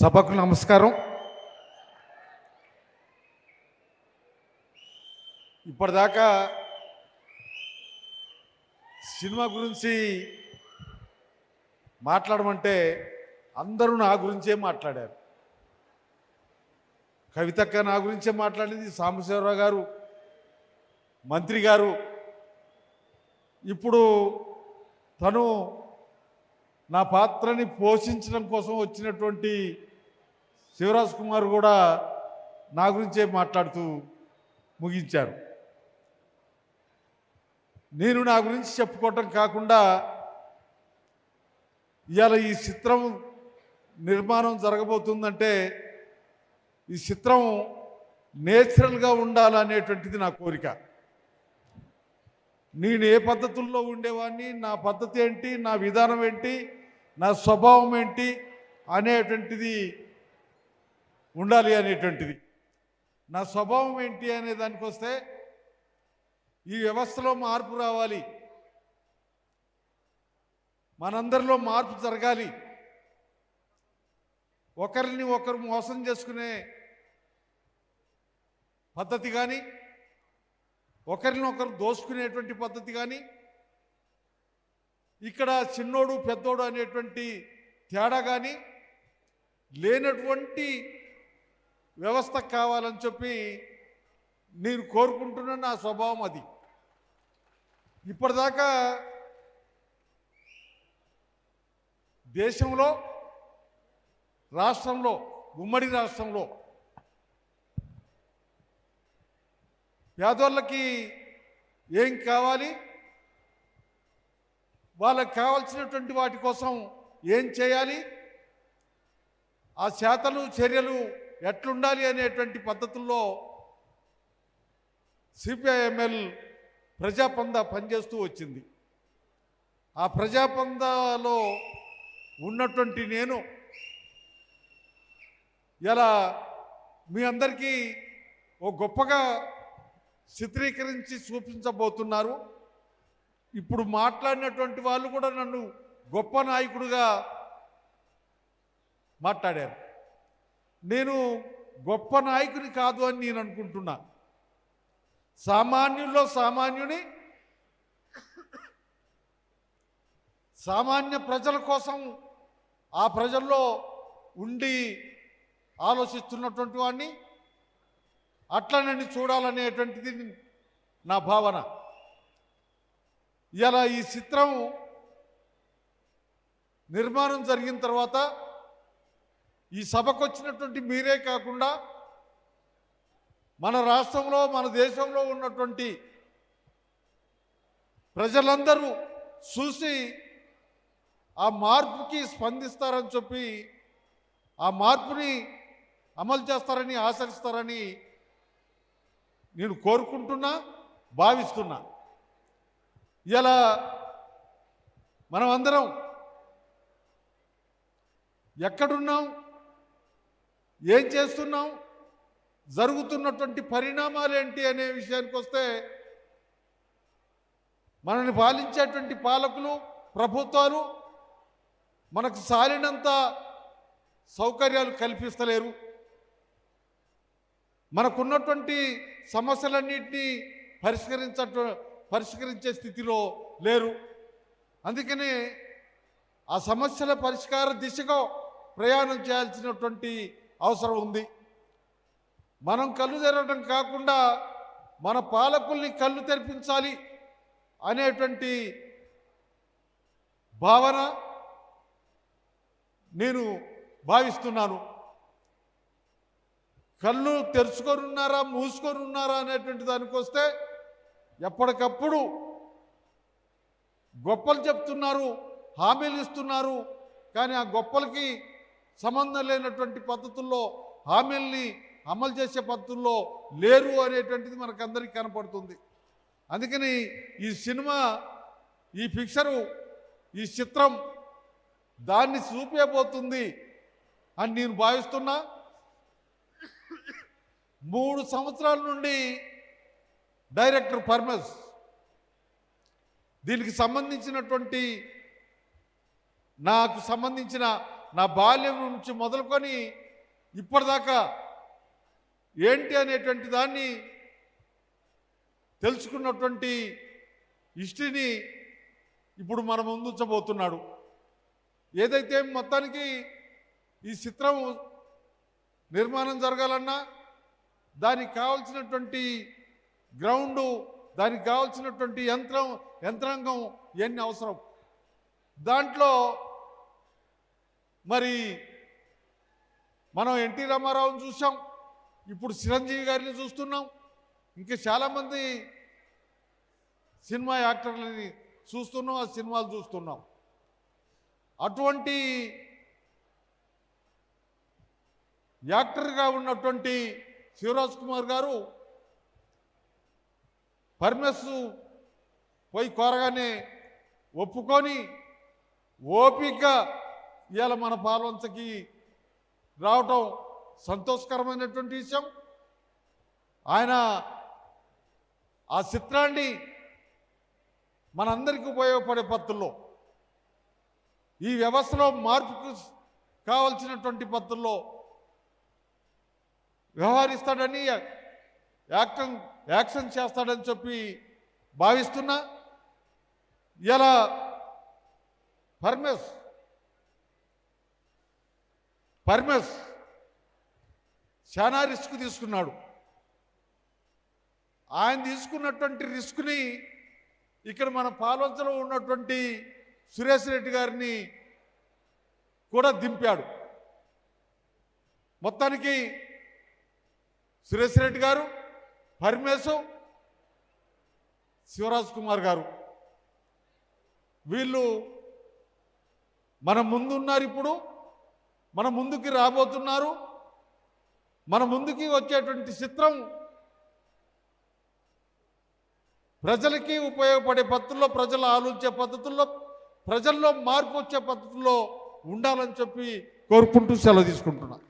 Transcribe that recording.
సభకు నమస్కారం. ఇప్పటిదాకా సినిమా గురించి మాట్లాడమంటే అందరూ నా గురించే మాట్లాడారు. కవితక్క నా గురించే మాట్లాడింది, సాంబశివరావు గారు, మంత్రి గారు. ఇప్పుడు తను నా పాత్రని పోషించడం కోసం వచ్చినటువంటి శివరాజ్ కుమార్ కూడా నా గురించే మాట్లాడుతూ ముగించారు. నేను నా గురించి చెప్పుకోవటం కాకుండా ఇవాళ ఈ చిత్రం నిర్మాణం జరగబోతుందంటే ఈ చిత్రం నేచురల్గా ఉండాలనేటువంటిది నా కోరిక. నేను ఏ పద్ధతుల్లో ఉండేవాడిని, నా పద్ధతి ఏంటి, నా విధానం ఏంటి, నా స్వభావం ఏంటి అనేటువంటిది ఉండాలి అనేటువంటిది. నా స్వభావం ఏంటి అనే దానికి వస్తే ఈ వ్యవస్థలో మార్పు రావాలి, మనందరిలో మార్పు జరగాలి. ఒకరిని ఒకరు మోసం చేసుకునే పద్ధతి కానీ, ఒకరిని ఒకరు దోసుకునేటువంటి పద్ధతి కానీ, ఇక్కడ చిన్నోడు పెద్దోడు అనేటువంటి తేడా కానీ లేనటువంటి వ్యవస్థ కావాలని చెప్పి నేను కోరుకుంటున్న నా స్వభావం అది. ఇప్పటిదాకా దేశంలో, రాష్ట్రంలో, ఉమ్మడి రాష్ట్రంలో పేదోళ్ళకి ఏం కావాలి, వాళ్ళకి కావాల్సినటువంటి వాటి కోసం ఏం చేయాలి, ఆ చేతలు చర్యలు ఎట్లుండాలి అనేటువంటి పద్ధతుల్లో సిపిఐఎంఎల్ ప్రజాపంద పనిచేస్తూ వచ్చింది. ఆ ప్రజాపందలో ఉన్నటువంటి నేను ఇలా మీ అందరికీ ఓ గొప్పగా చిత్రీకరించి చూపించబోతున్నారు. ఇప్పుడు మాట్లాడినటువంటి వాళ్ళు కూడా నన్ను గొప్ప నాయకుడిగా మాట్లాడారు. నేను గొప్ప నాయకుని కాదు అని నేను అనుకుంటున్నా. సామాన్యుల్లో సామాన్యుని, సామాన్య ప్రజల కోసం ఆ ప్రజల్లో ఉండి ఆలోచిస్తున్నటువంటి వాడిని, అట్లనని చూడాలనేటువంటిది నా భావన. ఇలా ఈ చిత్రం నిర్మాణం జరిగిన తర్వాత ఈ సభకు వచ్చినటువంటి మీరే కాకుండా మన రాష్ట్రంలో, మన దేశంలో ఉన్నటువంటి ప్రజలందరూ చూసి ఆ మార్పుకి స్పందిస్తారని చెప్పి, ఆ మార్పుని అమలు చేస్తారని ఆశిస్తారని నేను కోరుకుంటున్నా, భావిస్తున్నా. ఇలా మనం అందరం ఎక్కడున్నాం, ఏం చేస్తున్నాం, జరుగుతున్నటువంటి పరిణామాలు ఏంటి అనే విషయానికి వస్తే మనల్ని పాలించేటువంటి పాలకులు, ప్రభుత్వాలు మనకు సాలినంత సౌకర్యాలు కల్పిస్తలేరు. మనకున్నటువంటి సమస్యలన్నింటినీ పరిష్కరించే స్థితిలో లేరు. అందుకనే ఆ సమస్యల పరిష్కార దిశగా ప్రయాణం చేయాల్సినటువంటి అవసరం ఉంది. మనం కళ్ళు తెరవడం కాకుండా మన పాలకుల్ని కళ్ళు తెరిపించాలి అనేటువంటి భావన నేను భావిస్తున్నాను. కళ్ళు తెరుచుకొని ఉన్నారా, మూసుకొని ఉన్నారా అనేటువంటి దానికి వస్తే ఎప్పటికప్పుడు గొప్పలు చెప్తున్నారు, హామీలు ఇస్తున్నారు. కానీ ఆ గొప్పలకి సంబంధం లేనటువంటి పద్ధతుల్లో, హామీల్ని అమలు చేసే పద్ధతుల్లో లేరు అనేటువంటిది మనకందరికీ కనపడుతుంది. అందుకని ఈ సినిమా, ఈ పిక్చరు, ఈ చిత్రం దాన్ని చూపేయబోతుంది అని నేను భావిస్తున్నా. 3 సంవత్సరాల నుండి డైరెక్టర్ పర్మస్ దీనికి సంబంధించినటువంటి నాకు సంబంధించిన నా బాల్యం నుంచి మొదలుకొని ఇప్పటిదాకా ఏంటి అనేటువంటి దాన్ని తెలుసుకున్నటువంటి హిస్టరీని ఇప్పుడు మన ముందు ఉంచబోతున్నాడు. ఏదైతే మొత్తానికి ఈ చిత్రం నిర్మాణం జరగాలన్నా దానికి కావాల్సినటువంటి గ్రౌండు, దానికి కావాల్సినటువంటి యంత్రాంగం ఇవన్నీ అవసరం. దాంట్లో మరి మనం ఎన్టీ రామారావుని చూసాం, ఇప్పుడు చిరంజీవి గారిని చూస్తున్నాం, ఇంకా చాలామంది సినిమా యాక్టర్లని చూస్తున్నాం, ఆ సినిమాలు చూస్తున్నాం. అటువంటి యాక్టర్గా ఉన్నటువంటి శివరాజ్ కుమార్ గారు పర్మిస్ పోయి కోరగానే ఒప్పుకొని ఓపిక ఇవాళ మన పాల్వంచకి రావటం సంతోషకరమైనటువంటి విషయం. ఆయన ఆ చిత్రాన్ని మనందరికీ ఉపయోగపడే పద్ధతుల్లో, ఈ వ్యవస్థలో మార్పుకు కావలసినటువంటి పద్ధతుల్లో వ్యవహరిస్తాడని, యాక్షన్ చేస్తాడని చెప్పి భావిస్తున్నా. ఇలా పర్మిస్ చాలా రిస్క్ తీసుకున్నాడు. ఆయన తీసుకున్నటువంటి రిస్క్ని ఇక్కడ మన పాల్వంచలో ఉన్నటువంటి సురేష్ రెడ్డి గారిని కూడా దింపాడు. మొత్తానికి సురేష్ రెడ్డి గారు, పరమేశం, శివరాజ్ కుమార్ గారు వీళ్ళు మన ముందున్నారు. ఇప్పుడు మన ముందుకి రాబోతున్నారు. మన ముందుకి వచ్చేటువంటి చిత్రం ప్రజలకి ఉపయోగపడే పద్ధతుల్లో, ప్రజలు ఆలోచించే పద్ధతుల్లో, ప్రజల్లో మార్పు వచ్చే పద్ధతుల్లో ఉండాలని చెప్పి కోరుకుంటూ సెలవు తీసుకుంటున్నాను.